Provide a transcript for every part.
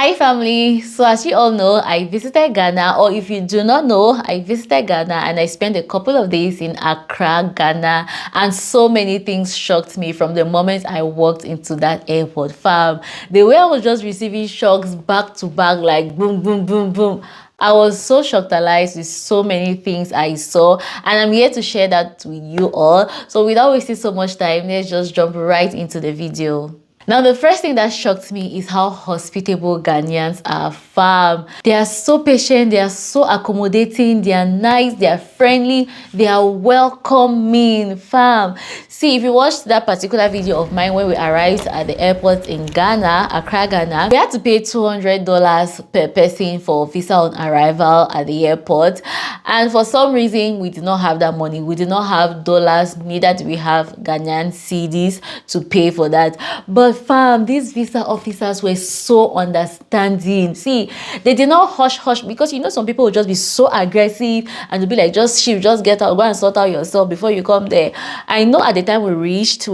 Hi family, so as you all know, I visited Ghana, or if you do not know, I visited Ghana and I spent a couple of days in Accra, Ghana, and so many things shocked me from the moment I walked into that airport. Fam, the way I was just receiving shocks back to back, like boom, boom, boom, boom. I was so shocked alive with so many things I saw, and I'm here to share that with you all. So without wasting so much time, let's just jump right into the video. Now, the first thing that shocked me is how hospitable Ghanaians are, fam. They are so patient, they are so accommodating, they are nice, they are friendly, they are welcoming, fam. See, if you watched that particular video of mine when we arrived at the airport in Ghana, Accra, Ghana, we had to pay $200 per person for visa on arrival at the airport. And for some reason, we did not have that money. We did not have dollars, neither do we have Ghanaian cedis to pay for that. But fam, these visa officers were so understanding. See, they did not hush because you know some people will just be so aggressive and they'll be like, just shift, just get out, go and sort out yourself before you come there. I know at the time we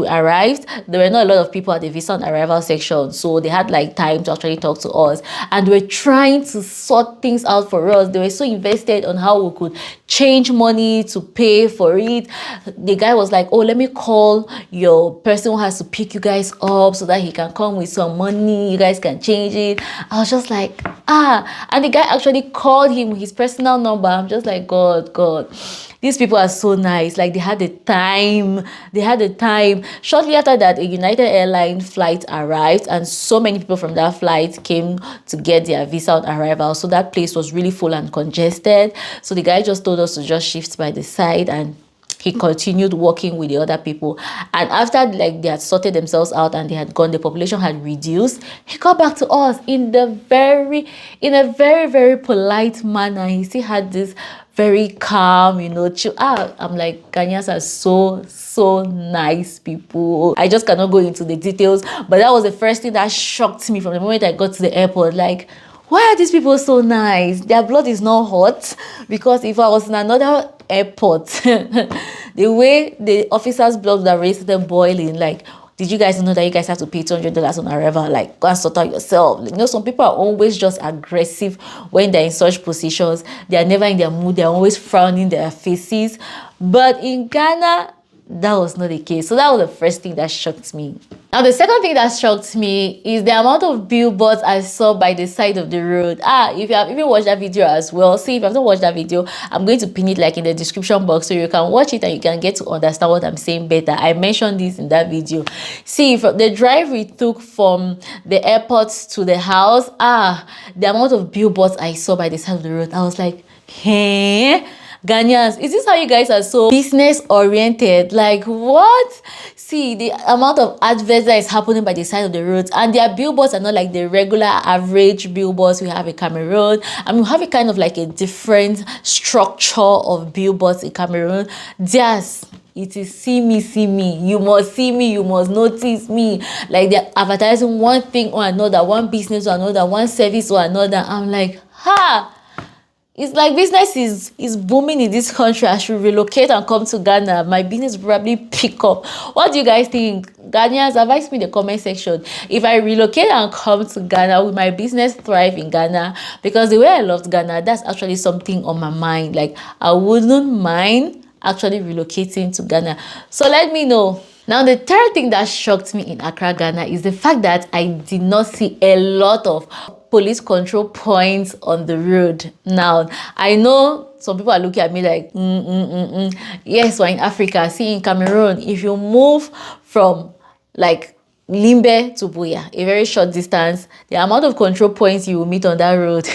arrived, there were not a lot of people at the visa on arrival section, so they had like time to actually talk to us, and they were trying to sort things out for us. They were so invested on how we could change money to pay for it. The guy was like, oh, let me call your person who has to pick you guys up so that he can come with some money, you guys can change it. I was just like, and the guy actually called him his personal number. I'm just like, God, these people are so nice. Like, they had the time. Shortly after that, a United Airlines flight arrived, and so many people from that flight came to get their visa on arrival. So that place was really full and congested. So the guy just told us to just shift by the side, and he continued working with the other people. And after like they had sorted themselves out and they had gone, the population had reduced, he got back to us in a very very polite manner. He still had this very calm, chill out. I'm like, Ghanaians are so nice people. I just cannot go into the details, but that was the first thing that shocked me from the moment I got to the airport. Like, why are these people so nice? Their blood is not hot. Because if I was in another airport, the way the officers' blood that raised them boiling, like, did you guys know that you guys have to pay $200 on arrival? Like, go and sort out yourself. Some people are always just aggressive when they're in such positions. They are never in their mood. They're always frowning their faces. But in Ghana, that was not the case. So that was the first thing that shocked me. Now, the second thing that shocked me is the amount of billboards I saw by the side of the road. If you have even watched that video as well, see, if you have not watched that video, I'm going to pin it like in the description box so you can watch it and you can get to understand what I'm saying better. I mentioned this in that video. See, from the drive we took from the airport to the house, the amount of billboards I saw by the side of the road, I was like, hey, Ghanaians, is this how you guys are so business oriented? Like, what? See, the amount of adverts that is happening by the side of the roads, and their billboards are not like the regular average billboards we have in Cameroon. I mean, we have a kind of like a different structure of billboards in Cameroon. Yes, it is see me, you must see me, you must notice me. Like, they're advertising one thing or another, one business or another, one service or another. I'm like, it's like business is booming in this country. I should relocate and come to Ghana. My business will probably pick up. What do you guys think? Ghanaians, advise me in the comment section. If I relocate and come to Ghana, will my business thrive in Ghana? Because the way I loved Ghana, that's actually something on my mind. Like, I wouldn't mind actually relocating to Ghana. So let me know. Now, the third thing that shocked me in Accra, Ghana is the fact that I did not see a lot of police control points on the road. Now, I know some people are looking at me like, yes, we're in Africa. See, in Cameroon, if you move from like Limbe to Buea, a very short distance, the amount of control points you will meet on that road,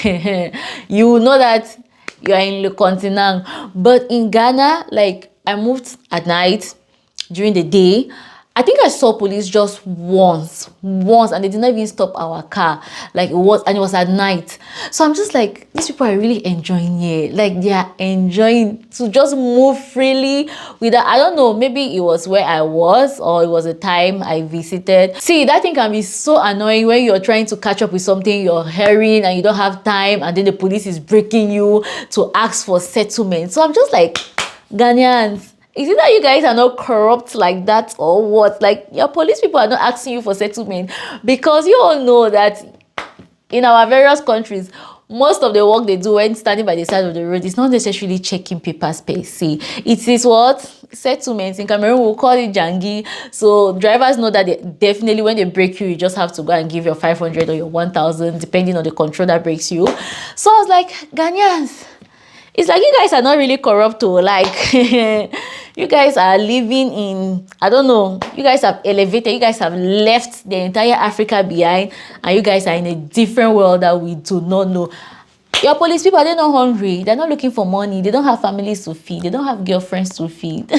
you will know that you are in Le Continent. But in Ghana, like, I moved at night. During the day, I think I saw police just once, and they did not even stop our car. Like, it was at night. So I'm just like, these people are really enjoying it. Like, they are enjoying to just move freely without, I don't know, maybe it was where I was or it was the time I visited. See, that thing can be so annoying when you're trying to catch up with something, you're hurrying and you don't have time, and then the police is breaking you to ask for settlement. So I'm just like, Ghanaians, is it that you guys are not corrupt like that or what? Like, your police people are not asking you for settlement, because you all know that in our various countries, most of the work they do when standing by the side of the road is not necessarily checking papers per se. It is what? Settlements. In Cameroon, we'll call it jangi. So drivers know that they definitely, when they break you, you just have to go and give your 500 or your 1,000, depending on the control that breaks you. So I was like, Ghanaians, it's like you guys are not really corrupt too. Like you guys are living in, I don't know, you guys have elevated, you guys have left the entire Africa behind, and you guys are in a different world that we do not know. Your police people, they're not hungry, they're not looking for money, they don't have families to feed, they don't have girlfriends to feed.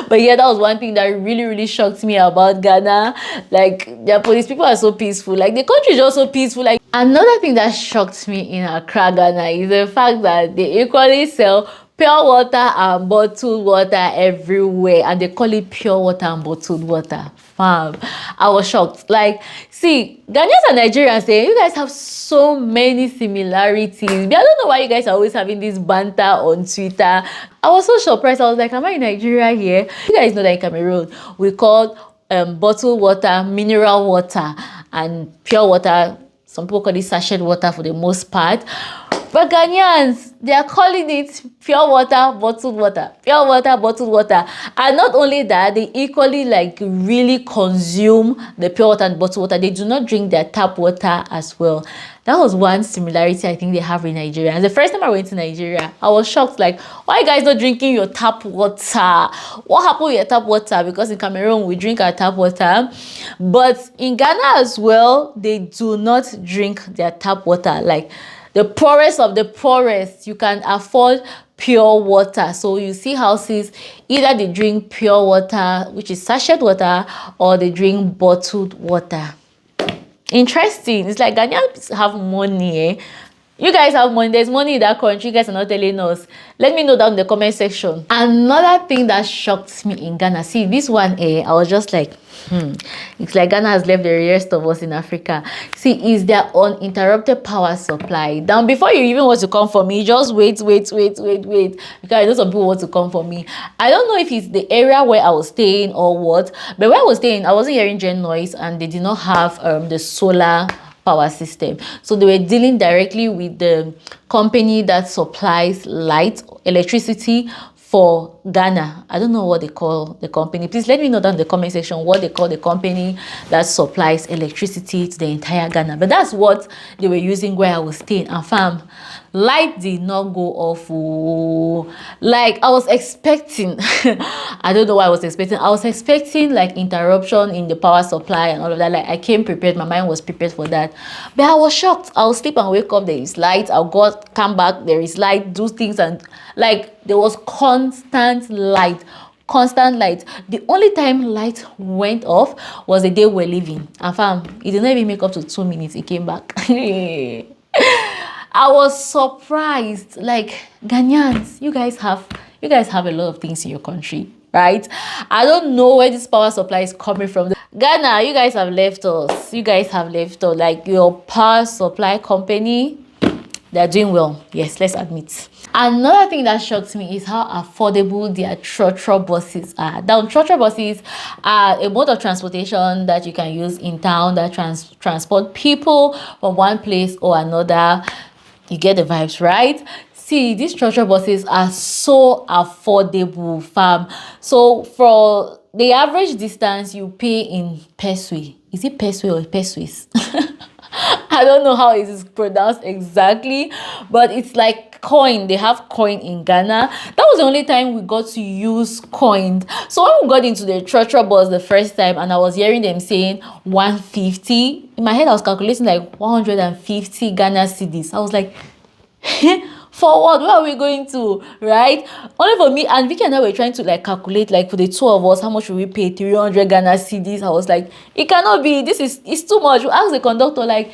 But yeah, that was one thing that really shocked me about Ghana. Like, their police people are so peaceful. Like, the country is also peaceful. Like, another thing that shocked me in Accra, Ghana is the fact that they equally sell pure water and bottled water everywhere, and they call it pure water and bottled water. Fam, I was shocked. Like, see, Ghanaians and Nigerians, you guys have so many similarities. I don't know why you guys are always having this banter on Twitter. I was so surprised. I was like, am I in Nigeria here? You guys know that in Cameroon we call bottled water mineral water, and pure water, some people call it sachet water for the most part. But Ghanaians, they are calling it pure water, bottled water, pure water, bottled water. And not only that, they equally like really consume the pure water and bottled water. They do not drink their tap water as well. That was one similarity I think they have in Nigeria. And the first time I went to Nigeria, I was shocked. Like, why are you guys not drinking your tap water? What happened with your tap water? Because in Cameroon, we drink our tap water. But in Ghana as well, they do not drink their tap water. Like, the poorest of the poorest, you can afford pure water. So you see houses, either they drink pure water, which is sachet water, or they drink bottled water. Interesting. It's like Ghanaians have money, eh? You guys have money. There's money in that country. You guys are not telling us. Let me know down in the comment section. Another thing that shocked me in Ghana. See, this one, I was just like, it's like Ghana has left the rest of us in Africa. See, is their uninterrupted power supply. Now, before you even want to come for me, just wait. Because I know some people want to come for me. I don't know if it's the area where I was staying or what, but where I was staying, I wasn't hearing gen noise, and they did not have the solar power system. So they were dealing directly with the company that supplies electricity for Ghana. I don't know what they call the company. Please let me know down in the comment section what they call the company that supplies electricity to the entire Ghana. But that's what they were using where I was staying. And fam, light did not go off. Like, I was expecting I don't know what I was expecting. I was expecting like interruption in the power supply and all of that. Like, I came prepared, my mind was prepared for that. But I was shocked. I'll sleep and wake up, there is light. I'll go come back, there is light, do things, and like there was constant light. The only time light went off was the day we're leaving, and fam, it did not even make up to 2 minutes, it came back. I was surprised. Like, Ghanaians, you guys have a lot of things in your country, right? I don't know where this power supply is coming from. Ghana, you guys have left us. Like, your power supply company, they're doing well. Yes, let's admit. Another thing that shocked me is how affordable their trotro buses are. Now, trotro buses are a mode of transportation that you can use in town that transport people from one place or another. You get the vibes, right? See, these trotro buses are so affordable, fam. So for the average distance, you pay in Peswe. Is it Peswe or Peswis? I don't know how it is pronounced exactly, but it's like coin. They have coin in Ghana. That was the only time we got to use coins. So when we got into the trotro bus the first time, and I was hearing them saying 150, in my head I was calculating like 150 Ghana cedis. I was like, for what? Where are we going to? Right? Only for me and Vicky and I were trying to like calculate, like, for the two of us, how much will we pay? 300 Ghana cedis. I was like, it cannot be. It's too much. We asked the conductor, like,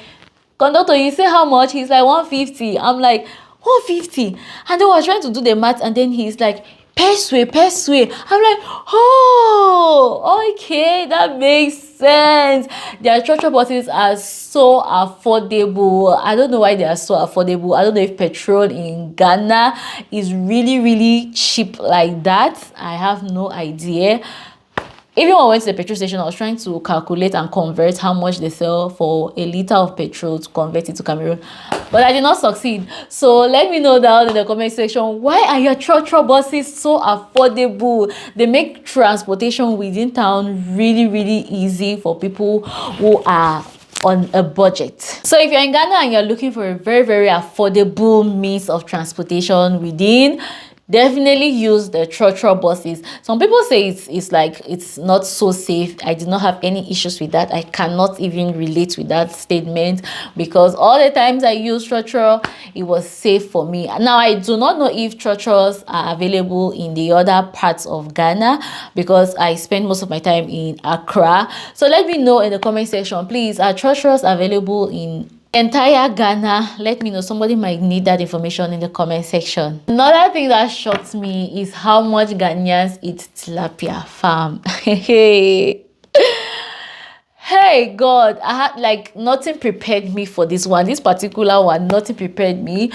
conductor, you say how much? He's like 150. I'm like, 150. And then I was trying to do the math, and then he's like, Peswe. I'm like, oh, okay, that makes sense. Their trotro buses are so affordable. I don't know why they are so affordable. I don't know if petrol in Ghana is really cheap like that. I have no idea. Even when I went to the petrol station, I was trying to calculate and convert how much they sell for a liter of petrol to convert it to Cameroon, but I did not succeed. So let me know down in the comment section, why are your trotro buses so affordable? They make transportation within town really, really easy for people who are on a budget. So if you're in Ghana and you're looking for a very, very affordable means of transportation within, definitely use the trotro buses. Some people say it's like it's not so safe. I did not have any issues with that. I cannot even relate with that statement, because all the times I used trotro, it was safe for me. Now I do not know if trotros are available in the other parts of Ghana, because I spend most of my time in Accra. So let me know in the comment section, please. Are trotros available in entire Ghana? Let me know. Somebody might need that information in the comment section. Another thing that shocked me is how much Ghanaians eat tilapia farm. Hey God, I had like nothing prepared me for this one. This particular one, nothing prepared me.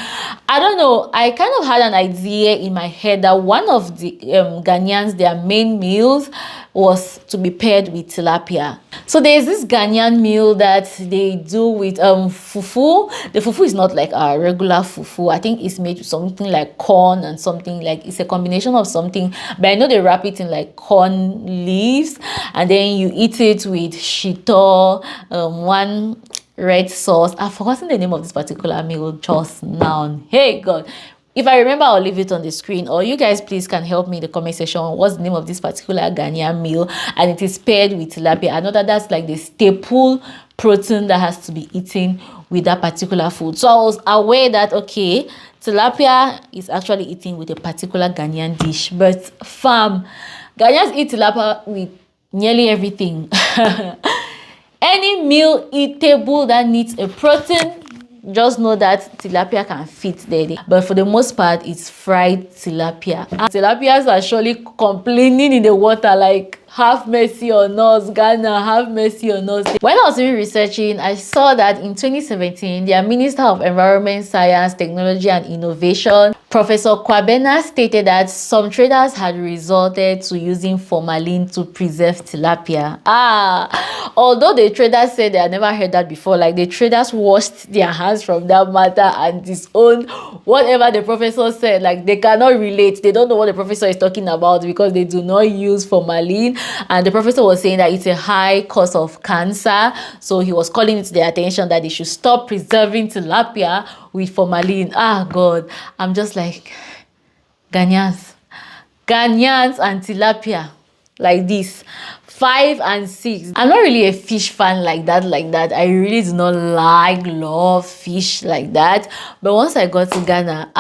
I don't know, I kind of had an idea in my head that one of the Ghanaians, their main meals was to be paired with tilapia. So there's this Ghanaian meal that they do with fufu. The fufu is not like our regular fufu. I think it's made with something like corn and something like, it's a combination of something, but I know they wrap it in like corn leaves, and then you eat it with shito, one red sauce. I've forgotten the name of this particular meal just now. Hey God, if I remember, I'll leave it on the screen, or you guys please can help me in the comment section. What's the name of this particular Ghanaian meal? And it is paired with tilapia. I know that that's like the staple protein that has to be eaten with that particular food. So I was aware that, okay, tilapia is actually eaten with a particular Ghanaian dish, but fam, Ghanaians eat tilapia with nearly everything. Any meal eatable that needs a protein, just know that tilapia can fit there. But for the most part, it's fried tilapia. And tilapias are surely complaining in the water like, have mercy on us, Ghana, have mercy on us. When I was doing researching, I saw that in 2017, their Minister of Environment, Science, Technology and Innovation, Professor Kwabena, stated that some traders had resorted to using formalin to preserve tilapia. Although the traders said they had never heard that before, like the traders washed their hands from that matter and disowned whatever the professor said. Like they cannot relate. They don't know what the professor is talking about because they do not use formalin. And the professor was saying that it's a high cause of cancer. So he was calling it to their attention that they should stop preserving tilapia with formalin. God, I'm just like, Ghanaians and tilapia like this, 5 and 6. I'm not really a fish fan like that. I really do not love fish like that. But once I got to Ghana,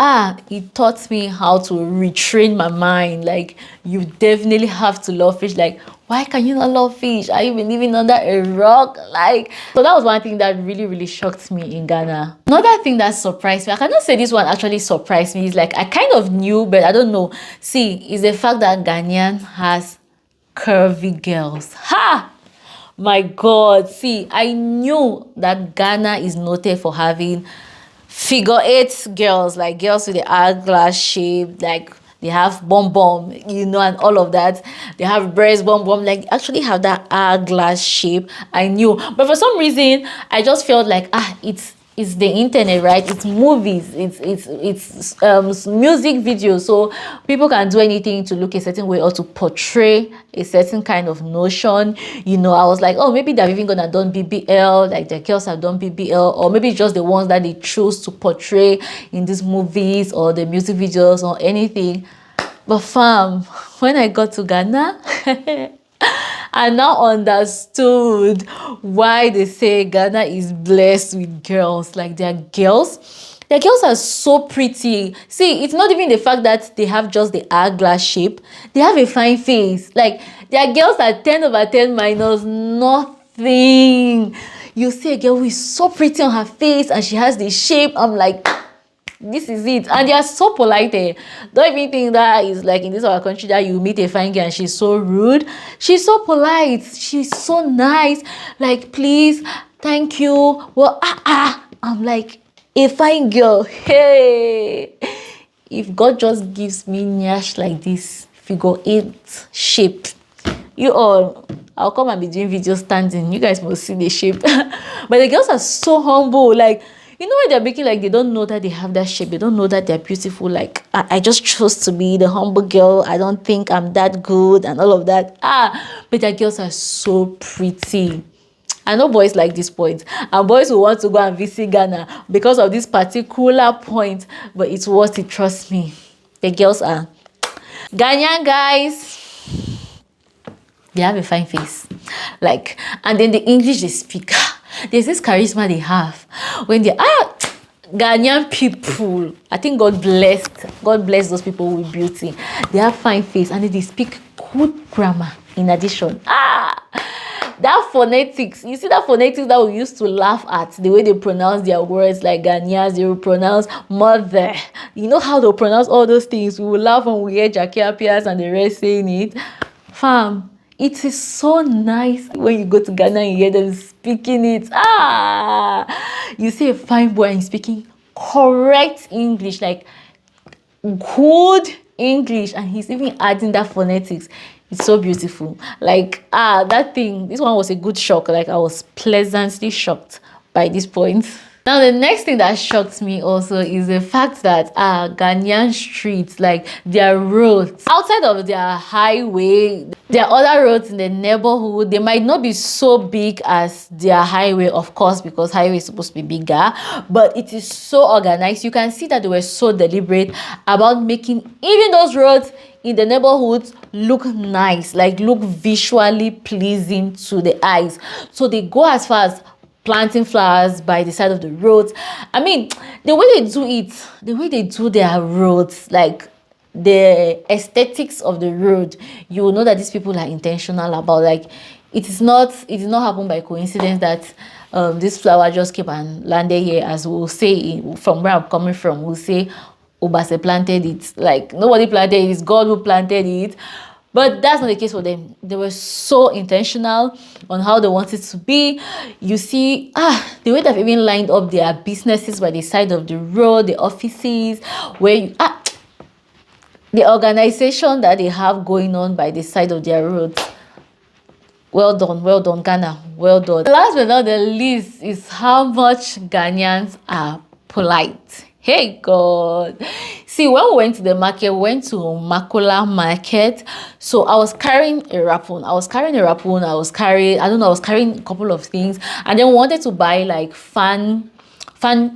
it taught me how to retrain my mind. Like, you definitely have to love fish. Like, why can you not love fish? Are you been living under a rock? Like, so that was one thing that really, really shocked me in Ghana. Another thing that surprised me, I cannot say this one actually surprised me, is like I kind of knew, but I don't know. See, is the fact that Ghanaian has curvy girls. My God. See, I knew that Ghana is noted for having figure 8 girls, like girls with the hourglass shape, like they have bum, and all of that. They have breast bum, like actually have that hourglass shape. I knew, but for some reason I just felt like it's the internet, right? It's movies, it's music videos, so people can do anything to look a certain way or to portray a certain kind of notion. I was like, oh, maybe they're even gonna done BBL, like the girls have done BBL, or maybe just the ones that they choose to portray in these movies or the music videos or anything. But fam, when I got to Ghana, I now understood why they say Ghana is blessed with girls. Like, their girls are so pretty. See, it's not even the fact that they have just the hourglass shape. They have a fine face. Like, their girls are 10/10 minus nothing. You see a girl who is so pretty on her face and she has the shape. I'm like, this is it. And they are so polite. Don't even think that is like in this our country that you meet a fine girl and she's so rude. She's so polite. She's so nice. Like, please, thank you. Well, I'm like, a fine girl. Hey, if God just gives me nyash like this figure 8 shape, You all, I'll come and be doing video standing. You guys must see the shape. But the girls are so humble. Like, you know, when they're making, like, they don't know that they have that shape. They don't know that they're beautiful. Like, I just chose to be the humble girl. I don't think I'm that good and all of that. But the girls are so pretty. I know boys like this point, and boys who want to go and visit Ghana because of this particular point, but it's worth it, trust me. The girls are Ghanaian guys. They have a fine face, like, and then the English they speak. There's this charisma they have when they are Ghanaian people. I think God bless those people with beauty. They have fine face and then they speak good grammar in addition. That phonetics, you see that phonetics that we used to laugh at, the way they pronounce their words, like Ghanaians, they will pronounce mother. You know how they'll pronounce all those things. We will laugh when we hear Jackie Appias and the rest saying it. Fam, it is so nice when you go to Ghana and you hear them speaking it. You see a fine boy and he's speaking correct English, like good English, and he's even adding that phonetics. It's so beautiful. Like, that thing, this one was a good shock. Like, I was pleasantly shocked by this point. Now, the next thing that shocked me also is the fact that Ghanaian streets, like their roads, outside of their highway, there are other roads in the neighborhood. They might not be so big as their highway, of course, because highway is supposed to be bigger, but it is so organized. You can see that they were so deliberate about making even those roads in the neighborhoods look nice, like look visually pleasing to the eyes. So they go as far as planting flowers by the side of the roads. I mean, the way they do it, the way they do their roads, like the aesthetics of the road, you will know that these people are intentional about. Like, it did not happen by coincidence that this flower just came and landed here, as we'll say from where I'm coming from. We'll say Obase planted it. Like, nobody planted it, it's God who planted it. But that's not the case for them. They were so intentional on how they wanted to be. You see, the way they've even lined up their businesses by the side of the road, the offices, where you the organization that they have going on by the side of their roads. Well done, Ghana. Well done. Last but not the least is how much Ghanaians are polite. Hey God. See, when we went to the market, we went to Makola market. So I was carrying a rapun. I was carrying a couple of things. And then we wanted to buy like fan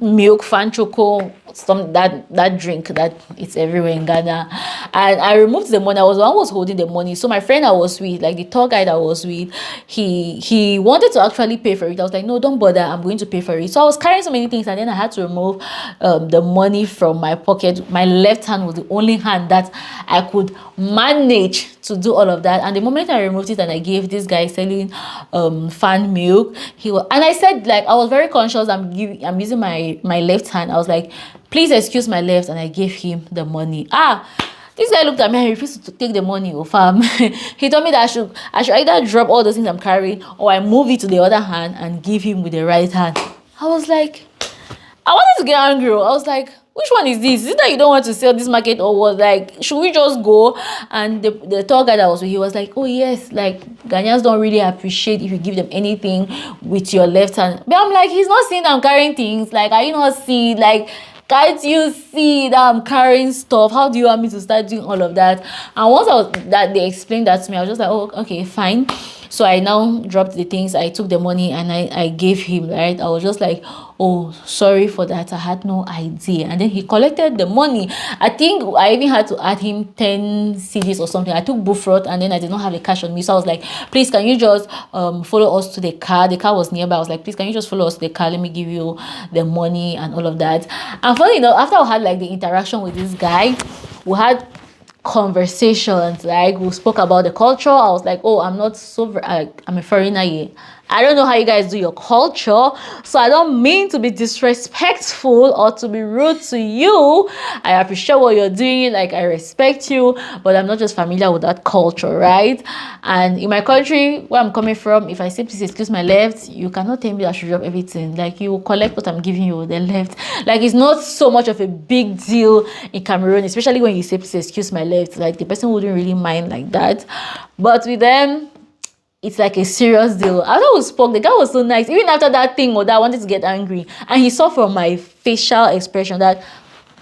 milk, fan choco, some that drink that it's everywhere in Ghana. And I removed the money. I was the one who was holding the money. So my friend I was with, like the tour guide I was with, he wanted to actually pay for it. I was like, no, don't bother, I'm going to pay for it. So I was carrying so many things, and then I had to remove the money from my pocket. My left hand was the only hand that I could manage to do all of that. And the moment I removed it and I gave this guy selling fan milk, and I said, like, I was very conscious, I'm using my left hand. I was like, please excuse my left, and I gave him the money. This guy looked at me and refused to take the money, fam. He told me that I should either drop all those things I'm carrying, or I move it to the other hand and give him with the right hand. I was like, I wanted to get angry. I was like, which one is this? Is it that you don't want to sell this market, or what? Like, should we just go? And the tour guide that was with, he was like, oh yes, like Ghanaians don't really appreciate if you give them anything with your left hand. But I'm like, he's not seeing that I'm carrying things. Like, are you not see? Like, can't you see that I'm carrying stuff? How do you want me to start doing all of that? And once they explained that to me, I was just like, oh, okay, fine. So I now dropped the things, I took the money, and I gave him, right? I was just like, oh, sorry for that, I had no idea. And then he collected the money. I think I even had to add him 10 CDs or something. I took Bufrot, and then I did not have the cash on me. So I was like, please, can you just follow us to the car? The car was nearby. I was like, please, can you just follow us to the car? Let me give you the money and all of that. And funny enough, after I had like the interaction with this guy, we had conversations, like we spoke about the culture. I was like, oh, I'm a foreigner here. I don't know how you guys do your culture, so I don't mean to be disrespectful or to be rude to you. I appreciate what you're doing, like I respect you, but I'm not just familiar with that culture, right? And in my country, where I'm coming from, if I say please excuse my left, you cannot tell me that I should drop everything. Like, you will collect what I'm giving you with the left. Like, it's not so much of a big deal in Cameroon, especially when you say please excuse my left. Like, the person wouldn't really mind like that. But with them, it's like a serious deal. After we spoke, the guy was so nice. Even after that thing or that, I wanted to get angry. And he saw from my facial expression that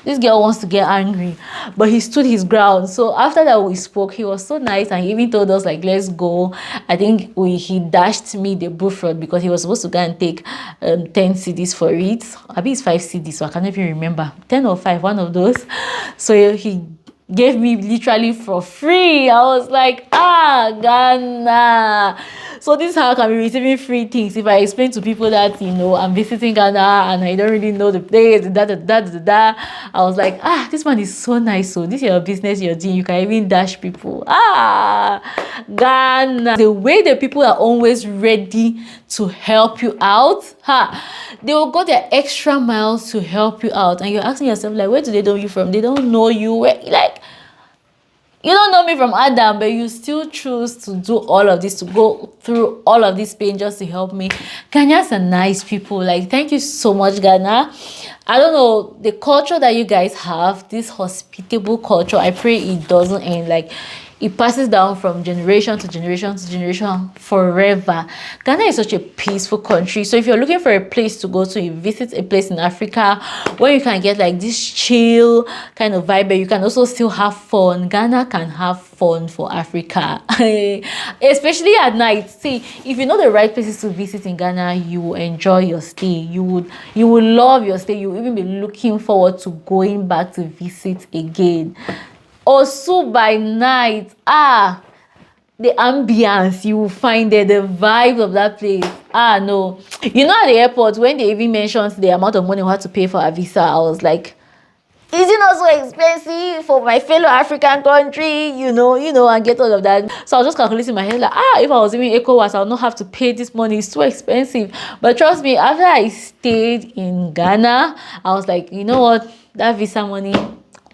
this girl wants to get angry, but he stood his ground. So after that we spoke, he was so nice, and he even told us like, let's go. I think he dashed me the bullfrog because he was supposed to go and take 10 CDs for it. I think it's 5 CDs, so I can't even remember, 10 or 5, one of those. So he gave me literally for free. I was like, Ghana. So this is how I can be receiving free things. If I explain to people that, I'm visiting Ghana and I don't really know the place, I was like, this man is so nice. So this is your business you're doing. You can even dash people. Ghana. The way the people are always ready to help you out, they will go their extra miles to help you out. And you're asking yourself, like, where do they know you from? They don't know you. Like, you don't know me from Adam, but you still choose to do all of this, to go through all of this pain just to help me. Ghanaians are nice people. Like, thank you so much, Ghana. I don't know, the culture that you guys have, this hospitable culture, I pray it doesn't end. Like, it passes down from generation to generation to generation forever. Ghana is such a peaceful country. So if you're looking for a place to go to, you visit a place in Africa where you can get like this chill kind of vibe, but you can also still have fun. Ghana can have fun for Africa, especially at night. See, if you know the right places to visit in Ghana, you will enjoy your stay. You will love your stay. You will even be looking forward to going back to visit again. Also by night, the ambience you will find there, the vibe of that place. No, at the airport, when they even mentioned the amount of money we had to pay for a visa, I was like, is it not so expensive for my fellow African country, and get all of that? So I was just calculating in my head, like, if I was even ECOWAS, I would not have to pay this money. It's too expensive. But trust me, after I stayed in Ghana, I was like, you know what, that visa money,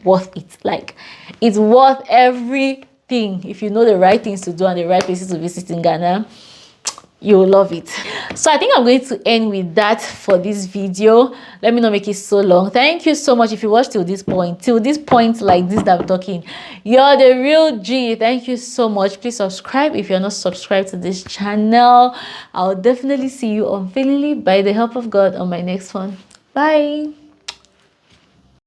worth it. Like, it's worth everything. If you know the right things to do and the right places to visit in Ghana, you'll love it. So I think I'm going to end with that for this video. Let me not make it so long. Thank you so much if you watched till this point like this that I'm talking. You're the real G. Thank you so much. Please subscribe if you're not subscribed to this channel. I'll definitely see you unfailingly by the help of God on my next one. Bye.